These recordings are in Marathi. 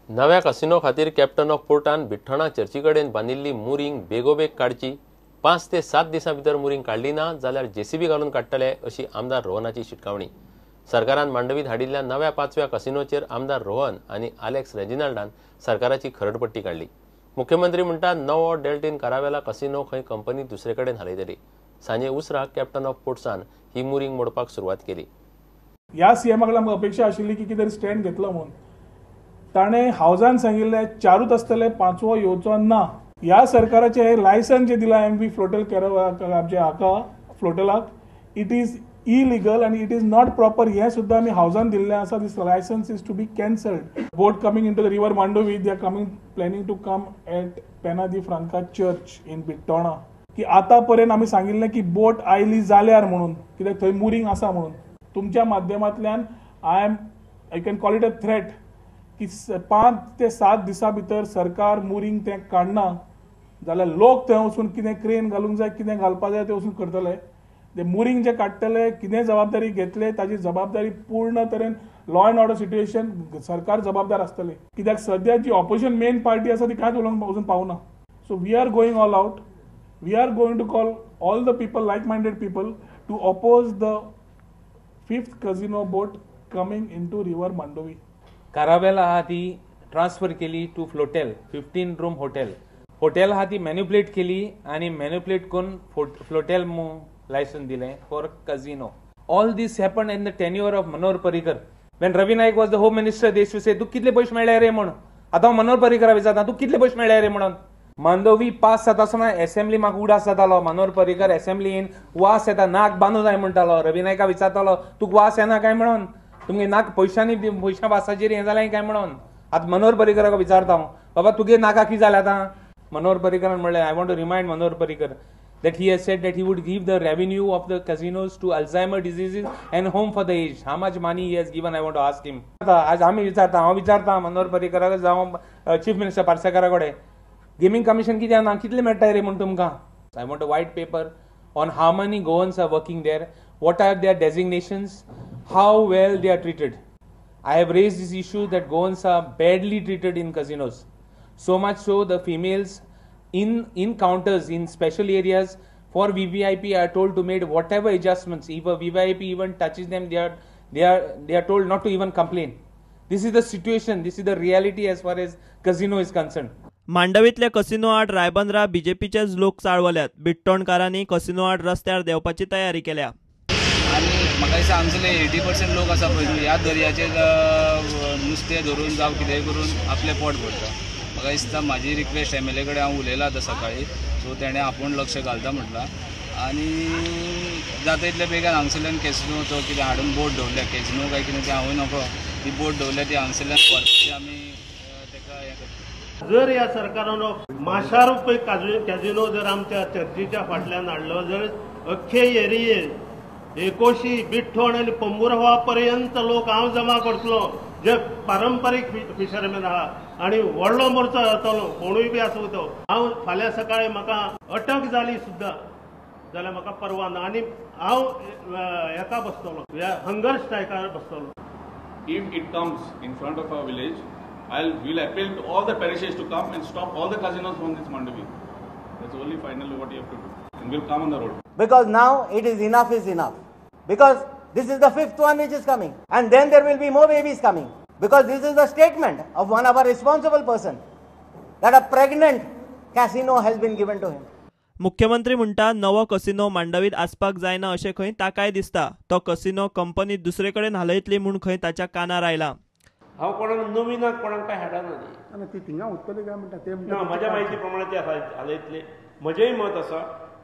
नव्या कसिनो खातीर कॅप्टन ऑफ पोर्टान बिठ्ठणा चर्ची कडेन बांदिल्ली मुरींग बेगोबेग काडची। 5 ते 7 दिसां भितर मुरींग काडली ना जाल्यार जेसीबी घालून काडटले अशी आमदार रोहनाची शिटकावणी। सरकारान मांडवीत हाडिल्ल्या नव्या 5व्या कसिनोचेर आमदार रोहन आनी आलेक्स रेजिनाल्डान सरकाराची खरडपट्टी काडली। मुख्यमंत्री म्हणटात नवो डेल्टिन कारावेला कसिनो खंय कंपनी दुसरे कडेन हालयतली। सांजे उसराक कॅप्टन ऑफ पोर्ट्सान ही मुरींग मोडपाक सुरवात केली। ह्या सीएमाक लागून अपेक्षा आशिल्ली की कितें स्टँड घेतलो म्हणून ताणें हावजान सांगिल्लें 4च आसतले 5वो येवचो ना। ह्या सरकाराचे हे लायसन जे दिला एमवी फ्लोटेल आमच्या हाका फ्लोटेलाक it is illegal and it is not proper। हे सुद्धा आमी हावजान दिल्ले आसा। This licence is to be cancelled. Boat coming into the river Mandovi they are planning to come at Pena de Franca church in Britona की आता पर्यंत आमी सांगिल्लें की बोट आयली जाल्यार म्हणून कित्याक थंय मुरींग आसा म्हणून। तुमच्या माध्यमांतल्यान I can call it a threat की 5 ते 7 दिसां भितर सरकार मुरींग तें काडना जाल्यार लोक थंय वचून कितें क्रेन घालूंक जाय कितें घालपाक जाय तें वचून करतले। ते मुरींग जे काडटले कितें जबाबदारी घेतले ताची जबाबदारी पूर्ण तरेन लॉ अँड ऑर्डर सिट्युएशन सरकार जबाबदार आसतली। कित्याक सद्या जी ऑपोजिशन मेन पार्टी आसा ती कांयच उलोवंक वचून पावना। So we are going all out. We are going to call all the people like minded people to oppose the 5th casino boat coming into river Mandovi. Caravela हा ती ट्रान्सफर केली टू फ्लोटेल 15 रूम हॉटेल हा ती मॅन्युप्लेट केली आणि मॅन्युप्लेट करून फ्लोटेल लायसन दिले for casino. All this happen in the tenure of Manohar Parrikar when Ravi Naik was the home minister. They say तू कितले पयशे मेळ्ळे रे म्हणून। आता मनोहर पर्रीकरा विचारता तू कितले पयशे मेळ्ळे रे म्हणून। मांडोवी पास जाता आसतना असेंब्ली म्हाका उडास जातालो। मनोहर पर्रीकर असेंब्लीन वास येता नाक बांदूं जाय म्हणटालो। रवी नायका विचारतालो तुका वास येना काय म्हणून तुमगे नाक पयशांनी पयशा वासाचेर हें जालें काय म्हणून। आतां मनोहर पर्रीकराक विचारता हांव बाबा तुगे नाका कितें जालें आतां। मनोहर पर्रीकरान म्हणलें I want to remind Manohar Parrikar that he has said that he would give the revenue of the casinos to Alzheimer diseases and home for the aged. How much money he has given I want to ask him. आज आम्ही विचारता मनोहर पर्रीकराक जावं चीफ मिनिस्टर पार्सेकारा कडेन गेमिंग कमिशन कितें ना कितले मेळटाय रे म्हणून तुमकां। I want a white paper on how many goans are working there, what are their designations, how well they are treated. I have raised this issue that goans are badly treated in casinos. So much so the females in counters in special areas for VVIP are told to make whatever adjustments. If a VVIP even touches them, they are told not to even complain. This is the situation. This is the reality as far as casino is concerned. मांडवीतल्या कसिनो आड रायबंदरा बीजेपीचेच लोक चाळवल्यात। बिट्टोणकारांनी कसिनो आड रस्त्यार देवपाची तयारी केल्या। आणि म्हाका दिसता हांगसरले 80% लोक आसा पळय ह्या दर्याचेर नुस्तें धरून जावं कितेंय करून आपलें पोट भरता। म्हाका दिसता म्हाजी रिक्वेस्ट MLA कडेन हांव उलयलां आतां सकाळीं सो तेणें आपूण लक्ष घालता म्हटलां आनी जाता इतले बेगीन हांगसरल्यान कॅसिनोचो कितें हाडून बोट दवरल्या कॅसिनो काय कितें तें हांवूय नकळो ती बोट दवरल्या ती हांगसरल्यान व्हरपाची आमी तेका हें करता। जर ह्या सरकारान माशार कॅसिनो जर आमच्या चर्चीच्या फाटल्यान हाडलो जर अख्खे एरियेर एकोशी बिट्टोण आनी पंबुरवा पर्यंत लोक हांव जमा करतलो जे पारंपारीक फिशरमॅन आहा आनी व्हडलो मोर्चो जातलो कोणूय बी आसूं तो। हांव फाल्यां सकाळीं म्हाका अटक जाली सुद्दां जाल्यार म्हाका परवा ना आनी हांव हेका बसतलो hunger स्ट्रायकार बसतलो। If it comes in front of our village, we'll appeal to all the parishes to come and stop all the casinos from this Mandavi. That's only finally what you have to do, and we'll come on the road. Because now it is enough. Because this is the 5th one which is coming, and then there will be more babies coming. Because this is the statement of one of our responsible person that a pregnant casino has been given to him. मुख्यमंत्री म्हणटा नवो कसिनो मांडवीत आसपाक जायना अशें खंय ताकाय दिसता। तो कसिनो कंपनी दुसरे कडेन हालयतली म्हूण खंय ताच्या कानार आयला। हांव कोणाक नवीनाक कोणाक काय हाडना आनी ती थिंगा उरतली काय म्हणटा ते म्हज्या म्हायती प्रमाणे ते हालयतले। म्हजेंय मत आसा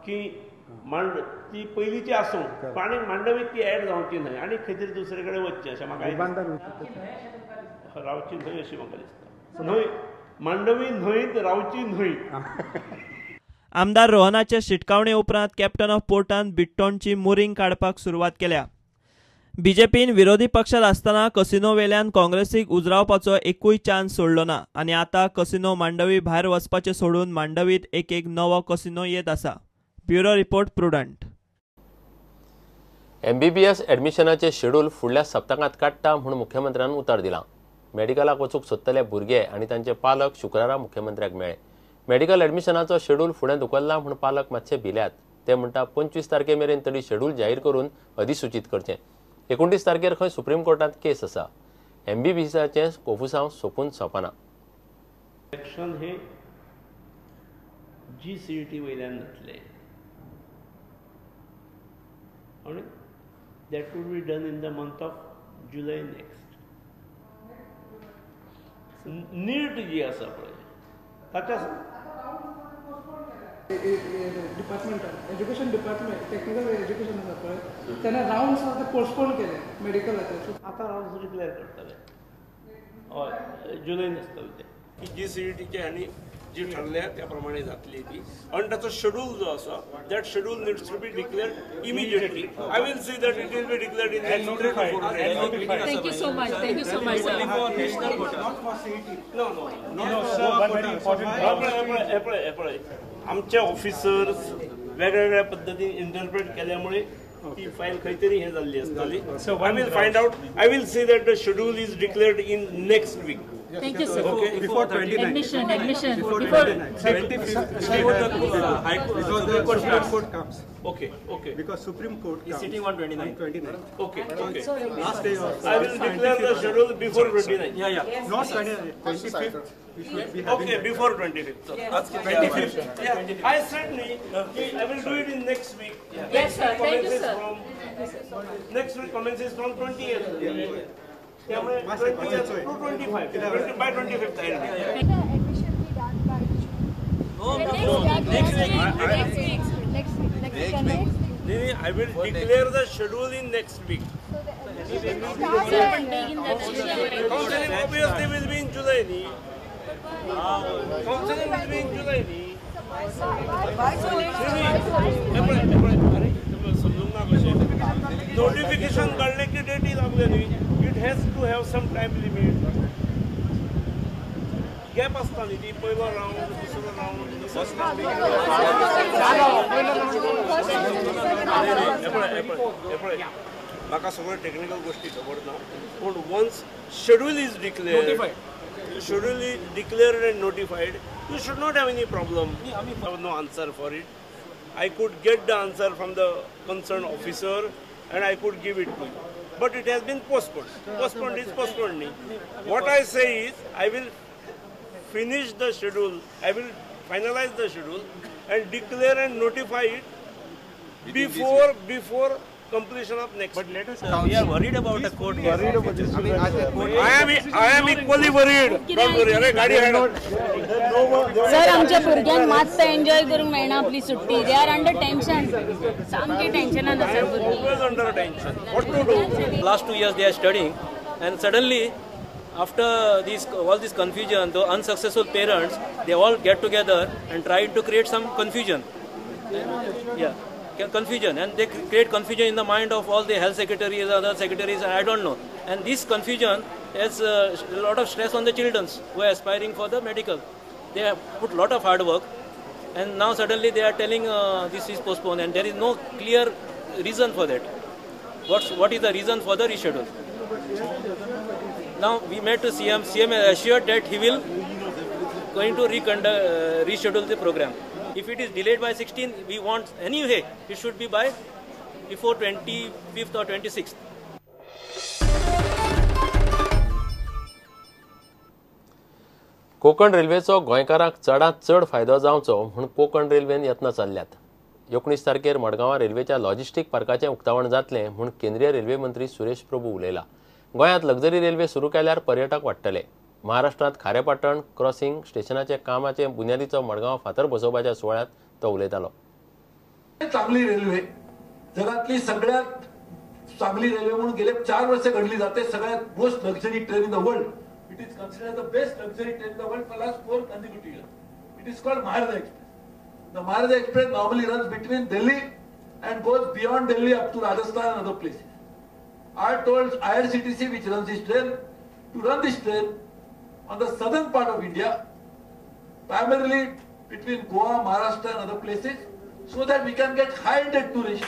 की ती पयलींची आसूं पण मांडवीत ती एड जावची न्हय आनी खंय तरी दुसरे कडेन वचचें अशें म्हाका रावची न्हय अशी म्हाका दिसता। न्हय मांडवी न्हयत रावची न्हय। आमदार रोहनाचे शिटकावणे उपरांत कॅप्टन ऑफ पोर्टान बिट्टोणची मुरींग काडपाक सुरवात केल्या। बीजेपीन विरोधी पक्षात असताना कसिनो वेल्यान काँग्रेसीक उजरावपाचो एकूय चान्स सोडलो ना आनी आतां कसिनो मांडवी भायर वचपाचे सोडून मांडवीत एक नवो कसिनो येत आसा। Bureau report Prudent. MBBS ॲडमिशनाचे शेड्यूल फुडल्या सप्तकांत काडटा म्हूण मुख्यमंत्र्यान उतर दिलां। मेडिकलाक वचूंक सोदतले भुरगे आनी तांचे पालक शुक्रारा मुख्यमंत्र्याक मेळ्ळे. मेडिकल एडमिशनाचो शेड्यूल फुडें धुकल्ला म्हूण पालक मातशे भिल्यात. ते म्हणटा 25 तारखे मेरेन तरी शेड्यूल जाहीर करून अधिसूचित करचें. 29 तारखेर खंय सुप्रीम कोर्टात केस आसा. MBBSचे कोफुसांव सोपून सोंपना. इलेक्शन हे GCET वयल्यान जातले आणि that would be done in the month of July next. NEET जी आसा पळय ताच्या एज्युकेशन डिपार्टमेंट टेक्निकल एज्युकेशन आसा पळय तेन्ना राउंड्स आसा ते पोस्टपोन केले मेडिकलाचे. आतां राउंड्स डिक्लेअर करतले हय जुलयन आसतले ते. GCETचे आनी जी ठरल्या त्या प्रमाणे जातली ती आणि ताचो शेड्यूल जो आसा that schedule needs to be declared immediately. I will see that it will be declared in next 3 to 4 days. Thank you so much. Thank you so much, sir. No. आमचे ऑफिसर्स वेगवेगळ्या पद्धतीने इंटरप्रेट केल्यामुळे ती फाईल खंय तरी हे जाल्ली आसतली. I will find out. I will see that the schedule is declared in next week. Thank you, sir. Okay. Before 29. Admission. Before 25th court comes. Okay. Because Supreme Court is sitting on 29. Okay. Last day of. I will declare the schedule before 29. Yeah. Not 25th. We should be having. Okay, before 25th. That's 25th. Yeah. I certainly. I will do it in next week. Yes, sir. Thank you, sir. Next week commences from 20th. त्यामुळे 20th to 25th. By 25th I will. Admission be done by next week. I will declare the schedule in next week. Counseling obviously will be in July. Counseling will be in July. Notification काढले की डेट ही लागली. It has to have some time limit. Gap असता न्ही ती पयलो राउंड दुसरो राउंड म्हाका सगळ्यो टेक्निकल गोष्टी खबर ना पूण once schedule is declared and notified you should not have any problem. No answer for it. I could get the answer from the concerned officer and I could give it to you. But it has been postponed. Postponed is postponed. What I say is, I will finish the schedule, I will finalize the schedule and declare and notify it before completion of next. But let us. We are worried about a court. Worried about this. I am equally worried. Don't worry. अरे गाडी आहे ना. सर आमच्या भुरग्यांक मातसो एन्जॉय करूंक मेळना आपली सुट्टी. They are under tension. सामकी टेन्शनान आसा भुरगीं. Always under tension. What to do? Last 2 years they are studying, and suddenly, after all this confusion, the unsuccessful parents, they all get together and try to create some confusion. Confusion, and they create confusion in the mind of all the health secretaries, other secretaries, I don't know. And this confusion has a lot of stress on the children who are aspiring for the medical. They have put a lot of hard work, and now suddenly they are telling this is postponed, and there is no clear reason for that. What is the reason for the reschedule? Now we met to CM. CM has assured that he will going to reschedule the program. If it is delayed by 16, we want anyway it should be by before 25th or 26th. Konkan रेल्वेचो गोंयकारांक चडांत चड फायदो जावचो म्हूण कोकण रेल्वेन यत्न चल्ल्यात. 19 तारखेर मडगांवां रेल्वेच्या लॉजिस्टीक पार्काचें उक्तावण जातलें म्हूण केंद्रीय रेल्वे मंत्री सुरेश प्रभू उलयला. गोंयांत लक्झरी रेल्वे सुरू केल्यार पर्यटक वाडटले. महाराष्ट्रांत खारेपाटण क्रॉसिंग स्टेशनाचे कामाचे बुन्यादीचो मडगांव फातर बसोवपाच्या सुवाळ्यात तो उलयतालो. चांगली रेल्वे जगातली सगळ्यात चांगली रेल्वे म्हणून गेले 4 वर्ष घडली जाते. सगळ्यात most luxury train in the world. It is considered the best luxury train in the world for last 4 consecutive years. It is called Maharaja Express. The Maharaja Express normally runs between Delhi and goes beyond Delhi up to Rajasthan and other places. I told IRCTC, which runs this train, to run this train on the southern part of India, primarily between Goa, Maharashtra and other places, so that we can get high-ended tourists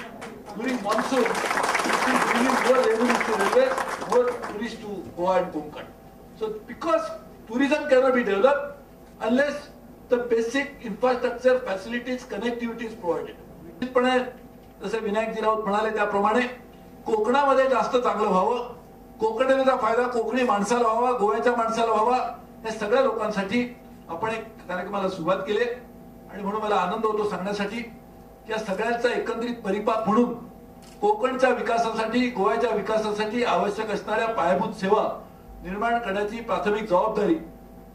during monsoon, which will bring in more revenue to railways, more tourists to Goa and Konkan. So because tourism cannot be developed unless the basic infrastructure facilities connectivity is provided. निश्चितपणे जसे विनायकजी राऊत म्हणाले त्याप्रमाणे कोकणामध्ये जास्त चांगलं व्हावं, कोकणाचा फायदा कोकणी माणसाला व्हावा, गोव्याच्या माणसाला व्हावा, या सगळ्या लोकांसाठी आपण एक कार्यक्रमाला सुरुवात केली आणि म्हणून मला आनंद होतो सांगण्यासाठी की या सगळ्यांचा एकत्रित परिपाक म्हणून कोकणच्या विकासासाठी, गोव्याच्या विकासासाठी आवश्यक असणाऱ्या पायाभूत सेवा निर्माण करण्याची प्राथमिक जबाबदारी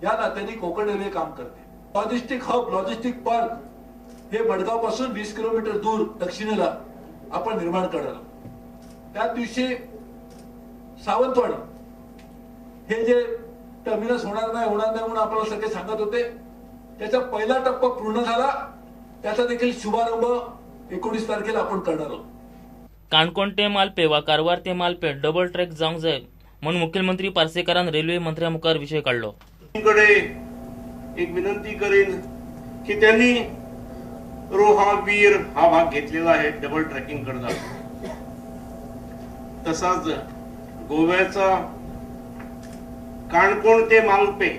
या नात्याने कोकण रेल्वे काम करते. लॉजिस्टिक हब, लॉजिस्टिक पार्क हे मडगाव पासून 20 किलोमीटर दूर दक्षिणेला आपण निर्माण करणार. त्या दिवशी सावंतवाडी हे जे टर्मिनस होणार नाही म्हणून आपल्याला सगळे सांगत होते, त्याचा पहिला टप्पा पूर्ण झाला. त्याचा देखील शुभारंभ 19 तारखेला आपण करणार आहोत. काणकोण ते मालपे वा कारवार ते मालपे डबल ट्रॅक जावंक जाय म्हणून मुख्यमंत्री पार्सेकारान रेल्वे मंत्र्या मुखार विषय काढलो. एक विनंती करेन की त्यांनी रोहा वीर हा भाग घेतलेला आहे डबल ट्रॅकिंग करता. तसाच गोव्याचा काणकोण ते मालपे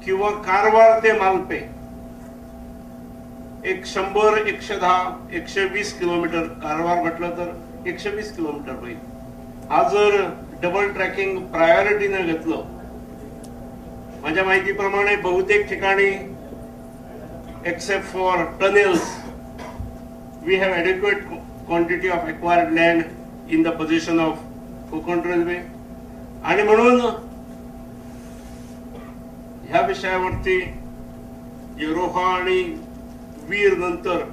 किंवा कारवार ते मालपे एक 100, 110, 120 किलोमीटर, कारवार म्हटलं तर 120 किलोमीटर होईल. हा जर डबल ट्रॅकिंग प्रायोरिटीने घेतलं, माझ्या माहितीप्रमाणे बहुतेक ठिकाणी except for tunnels we have adequate quantity of acquired land in the position of Konkan railway. आणि म्हणून ह्या विषयावरती रोहा आणि वीर नंतर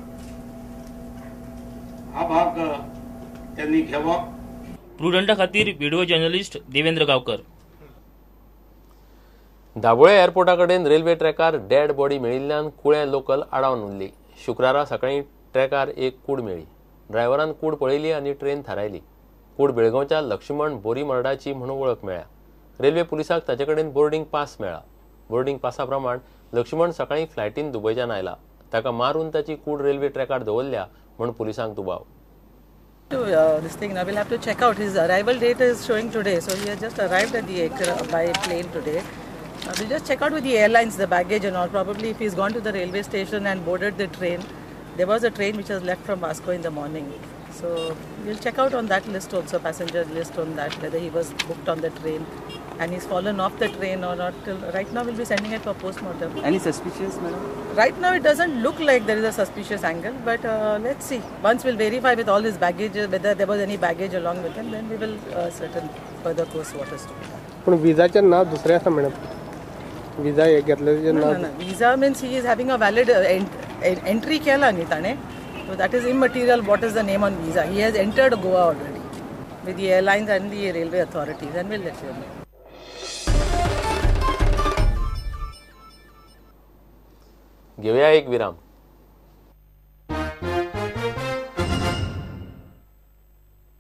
हा भाग त्यांनी घ्यावा. प्रुडंटा खातीर व्हिडिओ जर्नलिस्ट देवेंद्र गावकर. दाबोळे एअरपोर्टा कडेन रेल्वे ट्रॅकार डेड बॉडी मेळिल्ल्यान कुळे लोकल आडावन उरली. शुक्रारा सकाळी ट्रॅकार एक कूड मेळ्ळी. ड्रायव्हरान कूड पळयली आनी ट्रेन थारायली. कूड बेळगांवच्या लक्ष्मण बोरीमर्डाची म्हणून वळख मेळ्ळ्या. रेल्वे पुलिसाक ताचे कडेन बोर्डिंग पास मेळ्ळा. बोर्डिंग पासा प्रमाण लक्ष्मण सकाळी फ्लायटीन दुबयच्यान आयला. ताका मारून ताची कूड रेल्वे ट्रॅकार दवरल्या म्हूण पुलिसांक दुबाव. This thing now we'll have to check out. His arrival date is showing today, so he has just arrived at the by plane today. We'll just check out with the airlines the baggage and all. Probably if he's gone to the railway station and boarded the train. There was a train which has left from Vasco in the morning, so we'll check out on that list also, passenger list on that, whether he was booked on the train and he's fallen off the train or not. Till right now we'll be sending it for post-mortem. Any suspicious, madam? Right now it doesn't look like there is a suspicious angle, but let's see. Once we'll verify with all his baggage whether there was any baggage along with him, then we will certain further course what is to be done. पण विजाचे नाव दुसरे आसा मॅडम. विजा हे घेतलेले नाव. No. Visa means he is having a valid entry केला न्ही ताणे. So that is immaterial what is the name on visa. He has entered Goa already with the airlines and the railway authorities, and we'll let you know. घेऊया एक विराम.